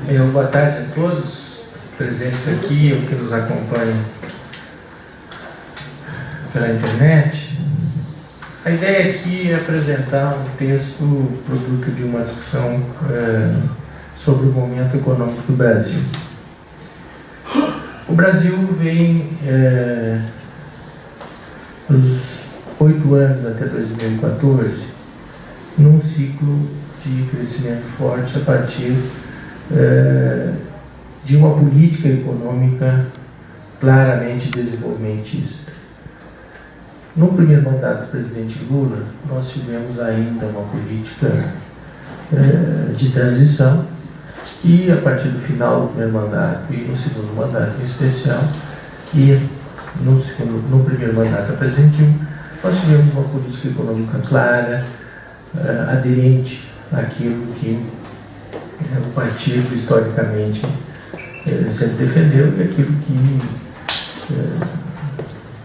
Boa tarde a todos presentes aqui ou que nos acompanham pela internet. A ideia aqui é apresentar um texto produto de uma discussão sobre o momento econômico do Brasil. O Brasil vem, nos 8 anos até 2014, num ciclo de crescimento forte a partir de uma política econômica claramente desenvolvimentista. No primeiro mandato do presidente Lula, nós tivemos ainda uma política de transição e, a partir do final do primeiro mandato e no segundo mandato em especial, e no primeiro mandato da presidente Dilma, nós tivemos uma política econômica clara, aderente àquilo que o partido historicamente sempre defendeu e aquilo que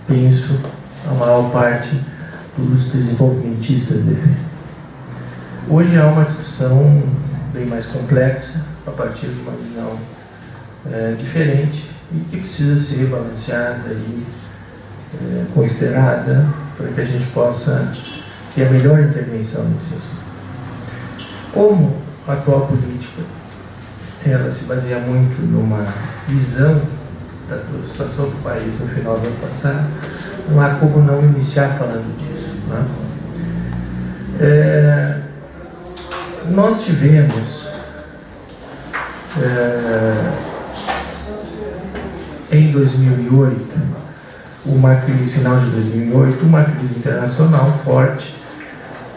penso a maior parte dos desenvolvimentistas defendem. Hoje há uma discussão bem mais complexa, a partir de uma visão diferente e que precisa ser balanceada e considerada para que a gente possa ter a melhor intervenção nesse assunto. Como a atual política ela se baseia muito numa visão da situação do país no final do ano passado, não há como não iniciar falando disso, né? Nós tivemos em 2008, final de 2008, uma crise internacional forte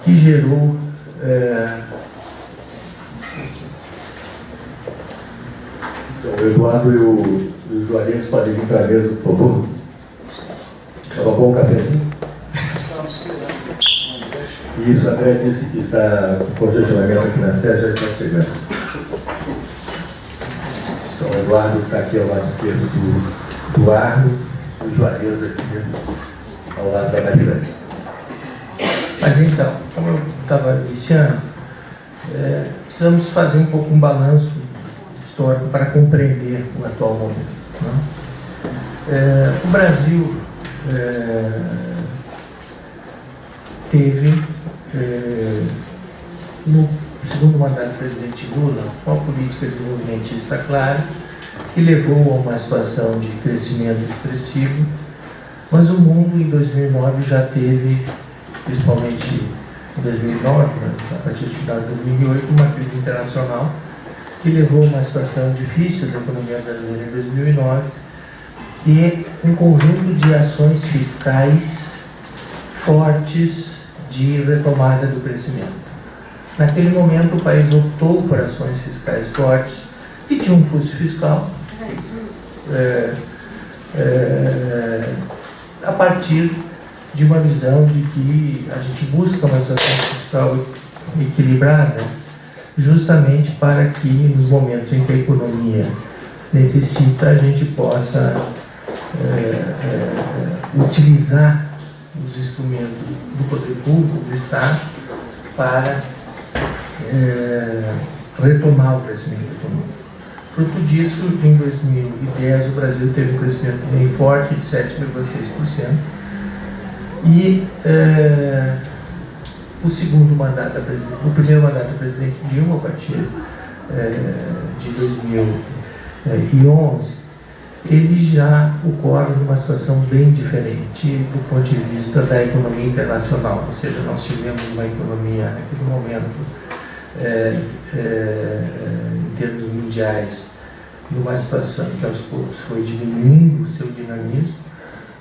que gerou o Eduardo e o Juarez podem vir para a mesa, por favor. Tava bom um cafezinho? Isso, a André disse que está com congestionamento aqui na sede, já está chegando. Então, o Eduardo está aqui ao lado esquerdo do Eduardo e o Juarez aqui ao lado da Marilene. Mas então, como eu estava iniciando, precisamos fazer um pouco um balanço histórico para compreender o atual momento, né? O Brasil teve, no segundo mandato do presidente Lula, uma política desenvolvimentista clara, que levou a uma situação de crescimento expressivo, mas o mundo em 2009 já teve, principalmente em 2009, mas a partir do final de 2008, uma crise internacional que levou a uma situação difícil da economia brasileira em 2009 e um conjunto de ações fiscais fortes de retomada do crescimento. Naquele momento, o país optou por ações fiscais fortes e tinha um custo fiscal a partir de uma visão de que a gente busca uma situação fiscal equilibrada justamente para que, nos momentos em que a economia necessita, a gente possa utilizar os instrumentos do poder público, do Estado, para retomar o crescimento econômico. Fruto disso, em 2010, o Brasil teve um crescimento bem forte de 7,6%. E o primeiro mandato da presidente Dilma, a partir de 2011, ele já ocorre numa situação bem diferente do ponto de vista da economia internacional, ou seja, nós tivemos uma economia naquele momento, em termos mundiais, numa situação que aos poucos foi diminuindo o seu dinamismo,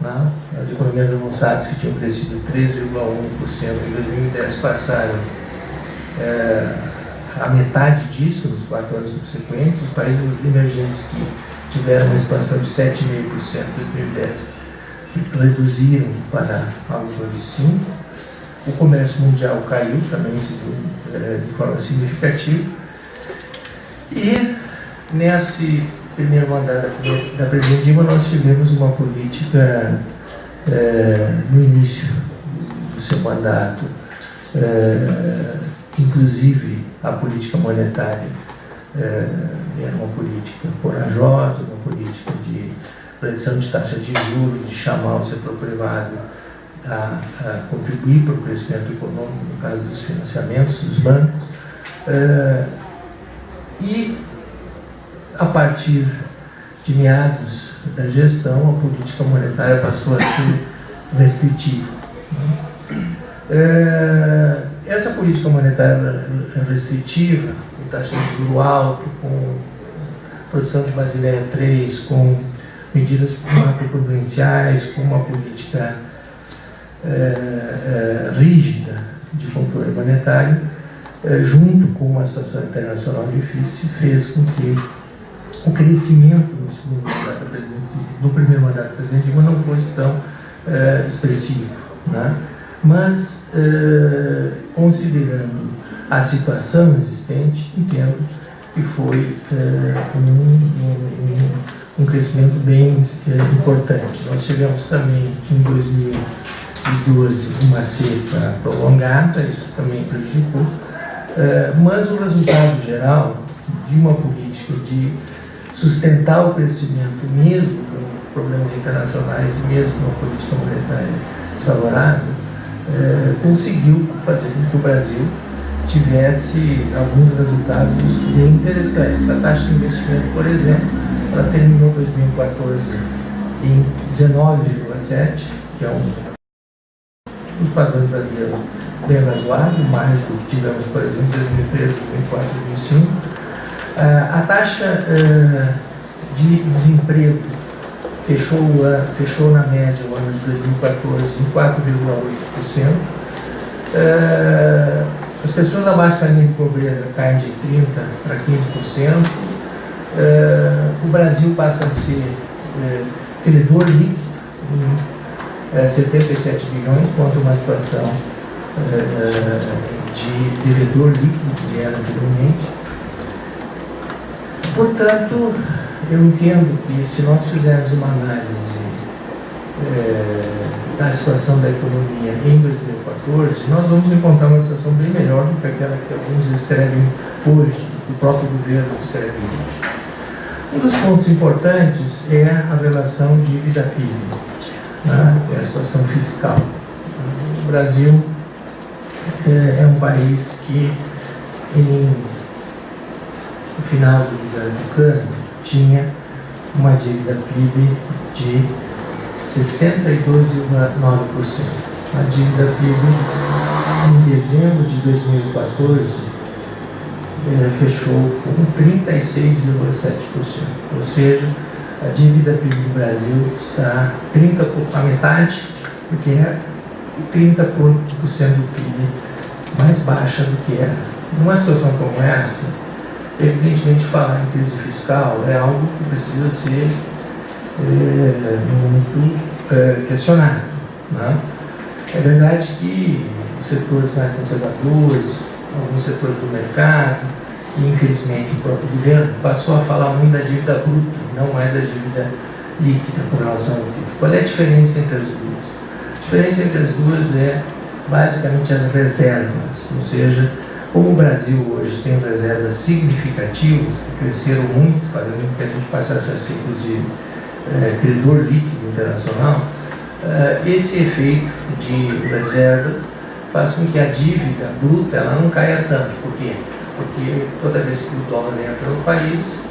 né? As economias avançadas que tinham crescido 13,1% em 2010 passaram a metade disso nos 4 anos subsequentes. Os países emergentes que tiveram uma expansão de 7,5% em 2010 reduziram para algo de 5%. O comércio mundial caiu também de forma significativa. E nesse primeiro mandato da presidente Dilma, nós tivemos uma política no início do seu mandato, inclusive a política monetária Era uma política corajosa, uma política de redução de taxa de juros, de chamar o setor privado a contribuir para o crescimento econômico, no caso dos financiamentos dos bancos. E, a partir de meados da gestão, a política monetária passou a ser restritiva. Essa política monetária restritiva, com taxa de juros alto, com produção de Basileia III, com medidas macroprudenciais, com uma política rígida de controle monetário, junto com uma situação internacional difícil, fez com que o crescimento no primeiro mandato do presidente Dilma não fosse tão expressivo, né? Mas, considerando a situação existente, entendo que foi um crescimento bem importante. Nós tivemos também, em 2012, uma seca prolongada, isso também prejudicou, mas o resultado geral de uma política de sustentar o crescimento, mesmo com problemas internacionais e mesmo com uma política monetária desfavorável, conseguiu fazer com que o Brasil tivesse alguns resultados bem interessantes. A taxa de investimento, por exemplo, ela terminou 2014 em 19,7, que é dos padrões brasileiros bem razoável, mais do que tivemos, por exemplo, em 2013, 2004, 2005. A taxa de desemprego fechou na média o ano de 2014 em 4,8%. As pessoas abaixo da linha de pobreza caem de 30% para 15%. O Brasil passa a ser credor líquido em 77 bilhões, contra uma situação de devedor líquido que era anteriormente. Portanto, eu entendo que se nós fizermos uma análise da situação da economia em 2014, nós vamos encontrar uma situação bem melhor do que aquela que alguns escrevem hoje, que o próprio governo escreve hoje. Um dos pontos importantes é a relação dívida-PIB, né? É a situação fiscal. O Brasil é um país que, no final do governo Tucano, tinha uma dívida PIB de 62,9%. A dívida PIB, em dezembro de 2014, fechou com 36,7%. Ou seja, a dívida PIB do Brasil está a metade, porque é 30% do PIB mais baixa do que era. Numa situação como essa, evidentemente, falar em crise fiscal é algo que precisa ser muito questionado, né? É verdade que os setores mais conservadores, alguns setores do mercado, e infelizmente o próprio governo, passou a falar muito da dívida bruta, não é da dívida líquida com relação ao PIB. Qual é a diferença entre as duas? A diferença entre as duas é basicamente as reservas, ou seja, como o Brasil hoje tem reservas significativas, que cresceram muito, fazendo com que a gente passasse a ser, inclusive, credor líquido internacional, esse efeito de reservas faz com que a dívida bruta ela não caia tanto. Por quê? Porque toda vez que o dólar entra no país,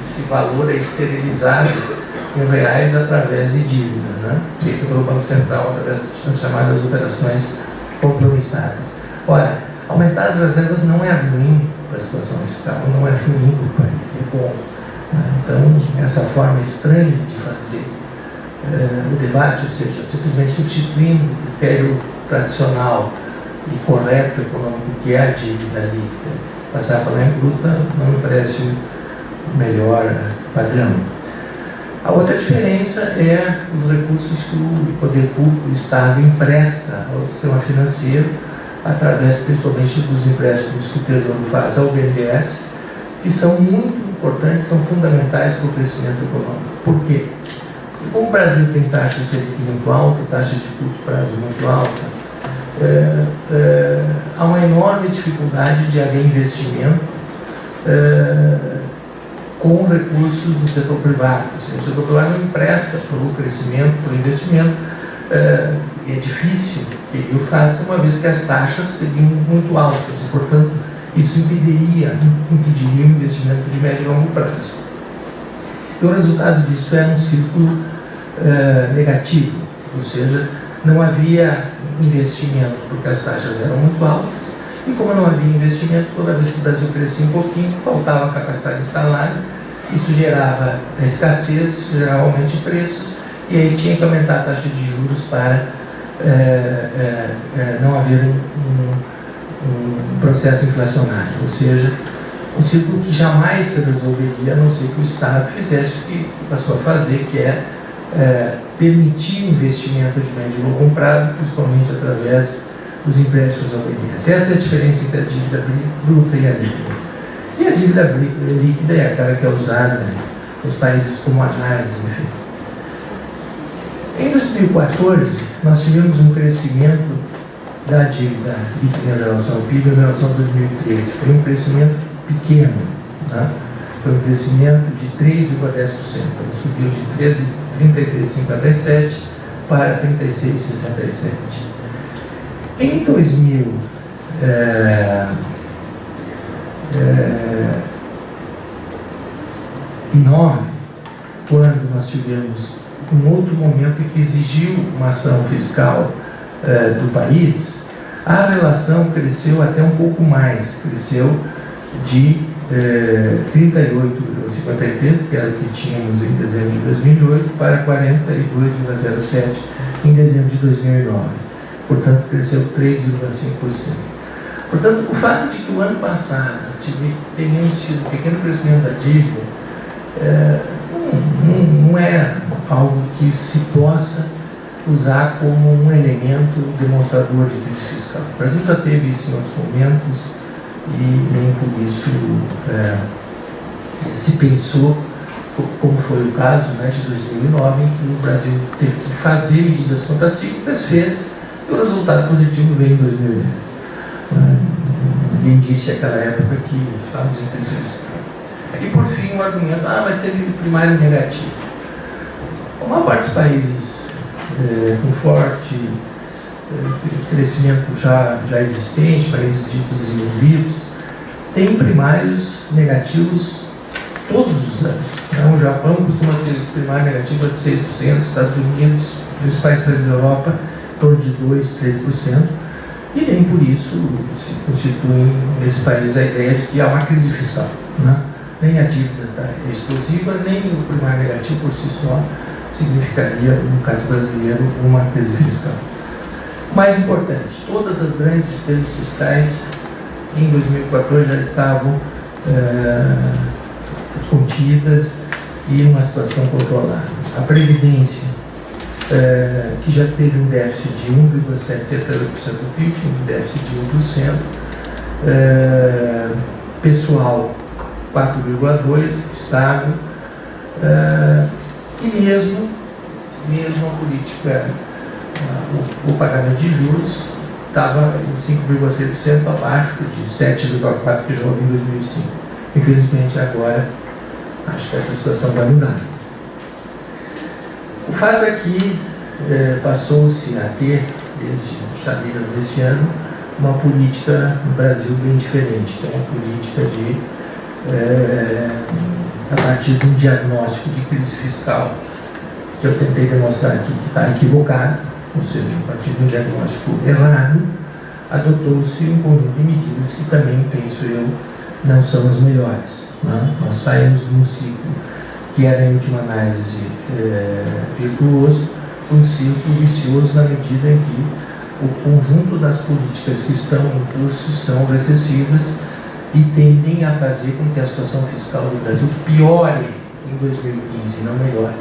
esse valor é esterilizado em reais através de dívida, né? Feito pelo Banco Central através das chamadas operações compromissadas. Ora, aumentar as reservas não é ruim para a situação fiscal, não é ruim para o país, é bom. Então, essa forma estranha de fazer o debate, ou seja, simplesmente substituindo o critério tradicional e correto econômico que é a dívida líquida, passar a falar em bruta, não me parece o melhor padrão. A outra diferença é os recursos que o poder público, o Estado, empresta ao sistema financeiro, através principalmente dos empréstimos que o Tesouro faz ao BNDES, que são muito importantes, são fundamentais para o crescimento econômico. Por quê? Porque como o Brasil tem taxa de Selic muito alta, taxa de curto prazo muito alta, há uma enorme dificuldade de haver investimento com recursos do setor privado. Ou seja, o setor privado não empresta para o crescimento, para o investimento. É difícil que ele o faça, uma vez que as taxas seriam muito altas, e, portanto, isso impediria o investimento de médio e longo prazo. E o resultado disso é um círculo negativo, ou seja, não havia investimento porque as taxas eram muito altas, e como não havia investimento, toda vez que o Brasil crescia um pouquinho, faltava capacidade instalada, isso gerava escassez, gerava aumento de preços, e aí tinha que aumentar a taxa de juros para não haver um processo inflacionário, ou seja, um ciclo que jamais se resolveria, a não ser que o Estado fizesse o que passou a fazer, que é permitir investimento de médio e longo prazo, principalmente através dos empréstimos ao BNDES. Essa é a diferença entre a dívida bruta e a líquida. E a dívida líquida é aquela que é usada nos países como análise, enfim. Em 2014, nós tivemos um crescimento da dívida líquida em relação ao PIB em relação a 2013. Foi um crescimento pequeno, né? Foi um crescimento de 3,10%. Ele subiu de 33,57 para 36,67. Em 2009, quando nós tivemos um outro momento que exigiu uma ação fiscal do país, a relação cresceu até um pouco mais, cresceu de 38,53, que era o que tínhamos em dezembro de 2008, para 42,07 em dezembro de 2009. Portanto, cresceu 3,5%. Portanto, o fato de que o ano passado tenhamos tido um pequeno crescimento da dívida não é algo que se possa usar como um elemento demonstrador de crise fiscal. O Brasil já teve isso em outros momentos e nem por isso se pensou, como foi o caso de 2009, em que o Brasil teve que fazer medidas contracíclicas, fez, e o resultado positivo veio em 2010. Ninguém disse naquela época que estávamos em crise fiscal. E por fim o argumento, mas teve primário negativo. A maior parte dos países com forte crescimento já existente, países ditos desenvolvidos, tem primários negativos todos os anos. O Japão costuma ter primário negativo de 6%, os Estados Unidos, os países da Europa, em torno de 2%, 3%, e nem por isso se constitui nesse país a ideia de que há uma crise fiscal. Nem a dívida é explosiva, nem o primário negativo por si só significaria, no caso brasileiro, uma crise fiscal. Mais importante, todas as grandes despesas fiscais em 2014 já estavam contidas e em uma situação controlada. A Previdência, que já teve um déficit de 1,78% do PIB, um déficit de 1%, pessoal 4,2%, Estado, e mesmo a política, o pagamento de juros estava em 5,6% abaixo de 7,4% que já houve em 2005. Infelizmente agora acho que essa situação vai mudar. O fato é que passou-se a ter, desde janeiro desse ano, uma política no Brasil bem diferente, que é uma política de a partir de um diagnóstico de crise fiscal que eu tentei demonstrar aqui que está equivocado, ou seja, a partir de um diagnóstico errado, adotou-se um conjunto de medidas que também, penso eu, não são as melhores. Nós saímos de um ciclo que era, em última análise, virtuoso, um ciclo vicioso na medida em que o conjunto das políticas que estão em curso são recessivas e tendem a fazer com que a situação fiscal do Brasil piore em 2015, não melhore.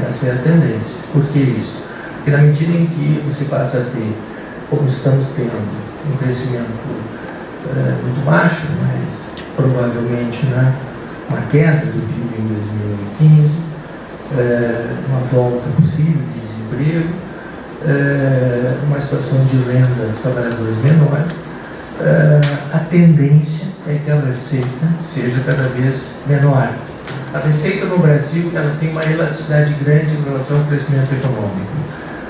Essa é a tendência. Por que isso? Porque na medida em que você passa a ter, como estamos tendo, um crescimento muito baixo, mas provavelmente uma queda do PIB em 2015, uma volta possível de desemprego, uma situação de renda dos trabalhadores menor, a tendência é que a receita seja cada vez menor. A receita no Brasil, ela tem uma elasticidade grande em relação ao crescimento econômico.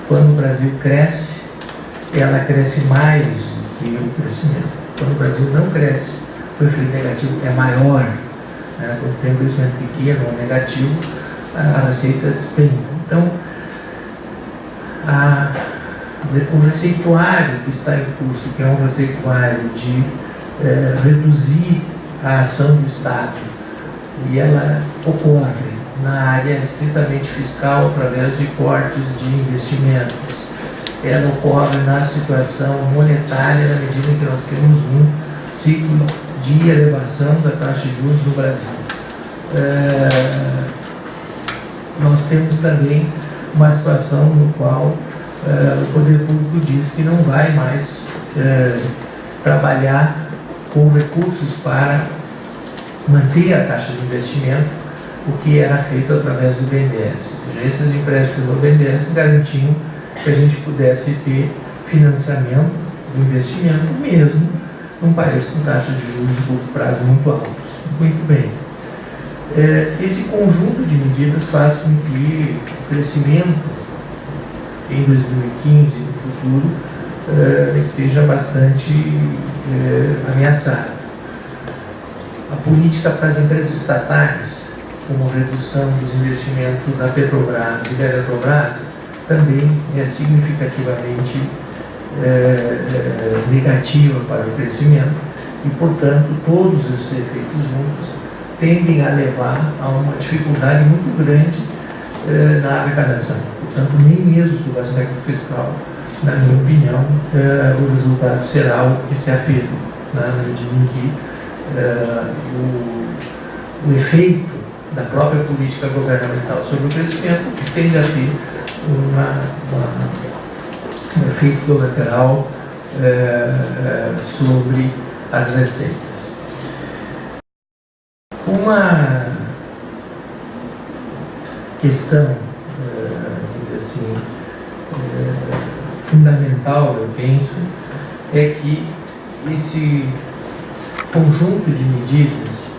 Quando o Brasil cresce, ela cresce mais do que o crescimento. Quando o Brasil não cresce, o efeito negativo é maior. Né? Quando tem um crescimento pequeno ou negativo, a receita despenca. Então, o receituário que está em curso, que é um receituário de reduzir a ação do Estado, e ela ocorre na área estritamente fiscal através de cortes de investimentos. Ela ocorre na situação monetária na medida em que nós temos um ciclo de elevação da taxa de juros no Brasil. Nós temos também uma situação no qual o poder público diz que não vai mais trabalhar com recursos para manter a taxa de investimento, o que era feito através do BNDES. Ou seja, esses empréstimos do BNDES garantiam que a gente pudesse ter financiamento do investimento, mesmo num país com taxa de juros de curto prazo muito altos. Muito bem. Esse conjunto de medidas faz com que o crescimento em 2015 e no futuro esteja bastante ameaçado. A política para as empresas estatais, como redução dos investimentos da Petrobras e da Eletrobras, também é significativamente negativa para o crescimento e, portanto, todos esses efeitos juntos tendem a levar a uma dificuldade muito grande na arrecadação. Portanto, nem mesmo sob o aspecto fiscal, na minha opinião, o resultado será o que se afirma, na medida em que o efeito da própria política governamental sobre o crescimento tende a ter um efeito colateral sobre as receitas. Uma questão, vamos dizer assim, fundamental, eu penso, é que esse conjunto de medidas,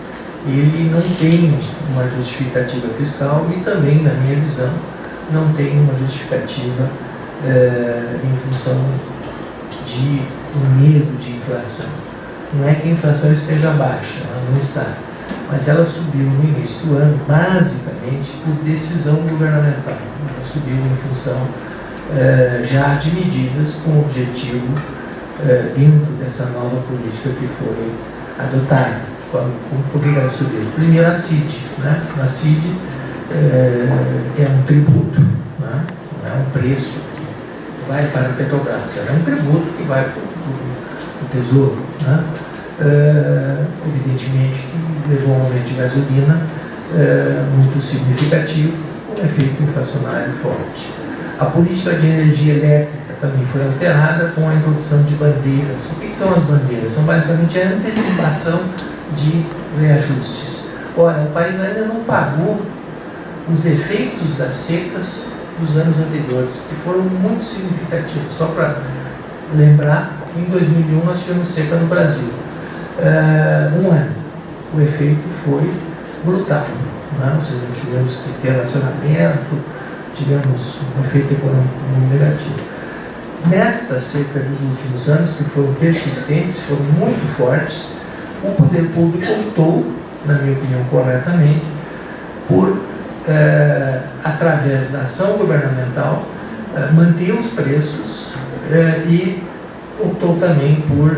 ele não tem uma justificativa fiscal e também, na minha visão, não tem uma justificativa em função de um medo de inflação. Não é que a inflação esteja baixa, ela não está, mas ela subiu no início do ano, basicamente, por decisão governamental. Ela subiu em função já de medidas com objetivo dentro dessa nova política que foi adotada. Por que ela subiu? Primeiro, a CID. Né? A CID é um tributo, né? Não é um preço que vai para a Petrobras, é um tributo que vai para o Tesouro. Né? Evidentemente que levou a um aumento de gasolina muito significativo, com um efeito inflacionário forte. A política de energia elétrica também foi alterada com a introdução de bandeiras. O que são as bandeiras? São basicamente a antecipação de reajustes. Ora, o país ainda não pagou os efeitos das secas dos anos anteriores, que foram muito significativos. Só para lembrar, em 2001 nós tivemos seca no Brasil. Um ano. O efeito foi brutal. Né? Ou seja, tivemos que ter relacionamento, tivemos um efeito econômico muito negativo. Nesta seca dos últimos anos, que foram persistentes, foram muito fortes, o poder público optou, na minha opinião corretamente, por, através da ação governamental, manter os preços e optou também por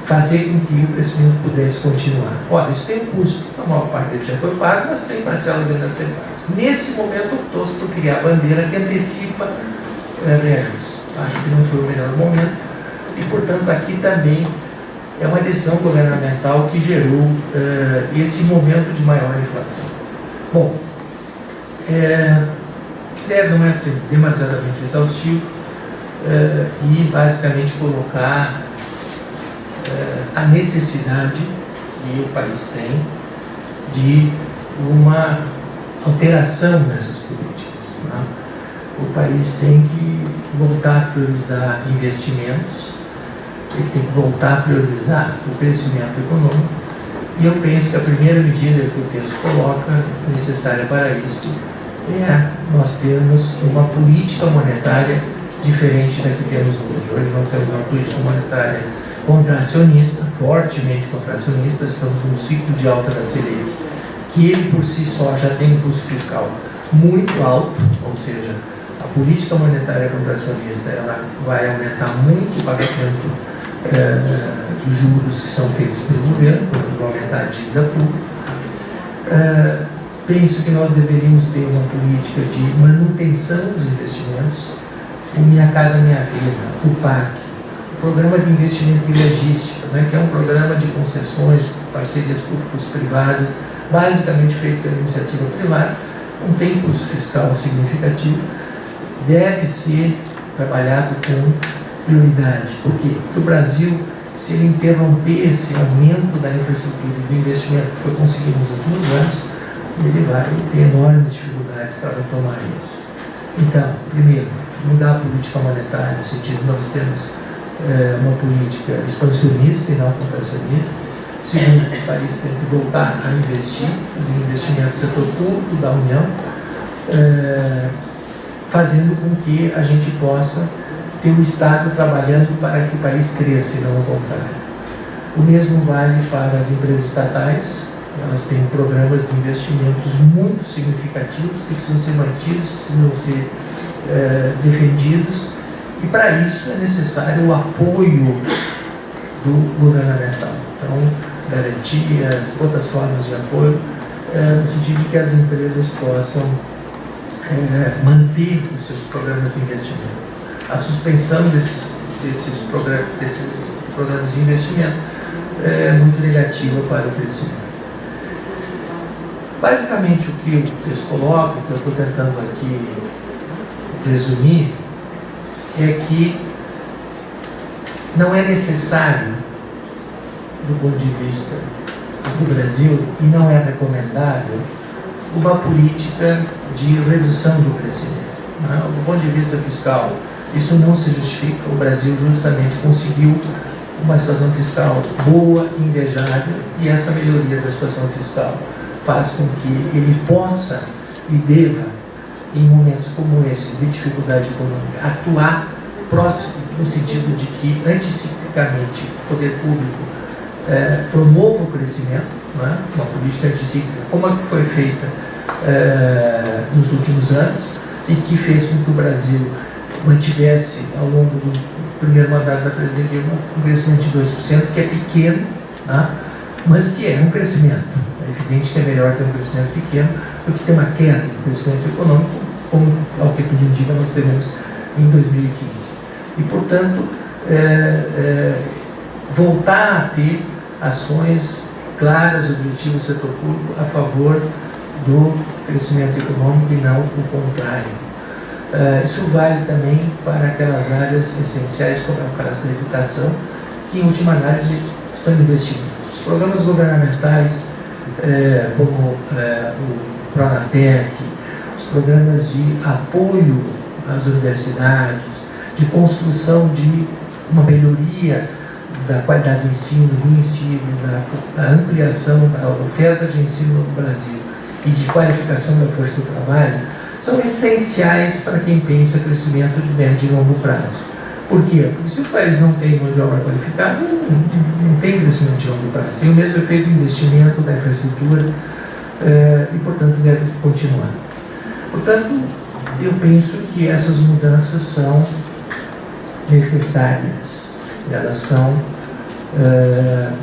fazer com que o crescimento pudesse continuar. Olha, isso tem um custo, a maior parte dele já foi pago, mas tem parcelas ainda a ser pagas. Nesse momento optou-se por criar a bandeira que antecipa reajustes. Acho que não foi o melhor momento e, portanto, aqui também é uma decisão governamental que gerou esse momento de maior inflação. Bom, deve não é ser demasiadamente exaustivo e basicamente colocar a necessidade que o país tem de uma alteração nessas políticas. Né? o país tem que voltar a priorizar investimentos, ele tem que voltar a priorizar o crescimento econômico, e eu penso que a primeira medida que o texto coloca, necessária para isso, é nós termos uma política monetária diferente da que temos hoje. Hoje nós temos uma política monetária contracionista, fortemente contracionista, estamos num ciclo de alta da Selic, que ele por si só já tem um custo fiscal muito alto, ou seja, a política monetária contracionista ela vai aumentar muito o pagamento dos juros que são feitos pelo governo, vai aumentar a dívida pública. Penso que nós deveríamos ter uma política de manutenção dos investimentos, o Minha Casa Minha Vida, o PAC, o Programa de Investimento em Logística, né, que é um programa de concessões, parcerias públicos-privadas, basicamente feito pela iniciativa privada, não tem custo fiscal significativo, deve ser trabalhado com prioridade. Por quê? Porque o Brasil, se ele interromper esse aumento da infraestrutura e do investimento que foi conseguido nos últimos anos, ele vai ter enormes dificuldades para retomar isso. Então, primeiro, mudar a política monetária, no sentido de nós temos uma política expansionista e não contracionista. Segundo, o país tem que voltar a investir, os investimentos do setor público da União, fazendo com que a gente possa ter o Estado trabalhando para que o país cresça e não o contrário. O mesmo vale para as empresas estatais. Elas têm programas de investimentos muito significativos que precisam ser mantidos, precisam ser defendidos, e para isso é necessário o apoio do governamental. Então, garantias, outras formas de apoio, no sentido de que as empresas possam manter os seus programas de investimento. A suspensão desses programas de investimento é muito negativa para o crescimento. Basicamente, o que o texto coloca, que eu estou tentando aqui resumir, é que não é necessário, do ponto de vista do Brasil, e não é recomendável, uma política de redução do crescimento. Do ponto de vista fiscal, isso não se justifica. O Brasil justamente conseguiu uma situação fiscal boa, invejável, e essa melhoria da situação fiscal faz com que ele possa e deva, em momentos como esse de dificuldade econômica, atuar próximo, no sentido de que, anticiclicamente, o poder público promova o crescimento, né? Uma política anticíclica, como a que foi feita nos últimos anos, e que fez com que o Brasil mantivesse, ao longo do primeiro mandato da presidente Dilma, um crescimento de 2%, que é pequeno, né? Mas que é um crescimento. É evidente que é melhor ter um crescimento pequeno do que ter uma queda do crescimento econômico, como, ao que tudo indica, nós teremos em 2015. E, portanto, voltar a ter ações claras, objetivas do setor público a favor do crescimento econômico e não o contrário. Isso vale também para aquelas áreas essenciais, como é o caso da educação, que, em última análise, são investimentos. Os programas governamentais, como o Pronatec, os programas de apoio às universidades, de construção de uma melhoria da qualidade do ensino, da ampliação da oferta de ensino no Brasil e de qualificação da força do trabalho, são essenciais para quem pensa crescimento de médio e longo prazo. Por quê? Porque se o país não tem mão de obra qualificada, não tem crescimento de longo prazo. Tem o mesmo efeito de investimento da infraestrutura e, portanto, deve continuar. Portanto, eu penso que essas mudanças são necessárias. Elas são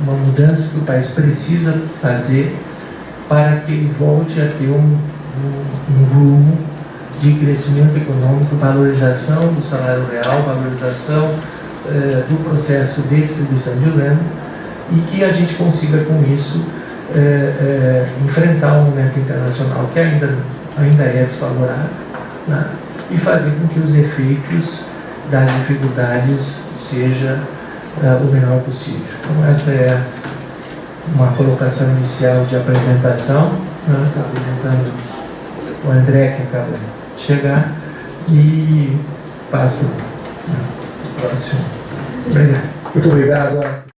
uma mudança que o país precisa fazer para que ele volte a ter um rumo de crescimento econômico, valorização do salário real, valorização do processo de distribuição de renda, e que a gente consiga com isso enfrentar o momento internacional que ainda é desfavorável, né? E fazer com que os efeitos das dificuldades seja o menor possível. Então essa é uma colocação inicial de apresentação, né? Estou apresentando o André, que acaba de chegar, E passo ao próximo. Obrigado. Muito obrigado.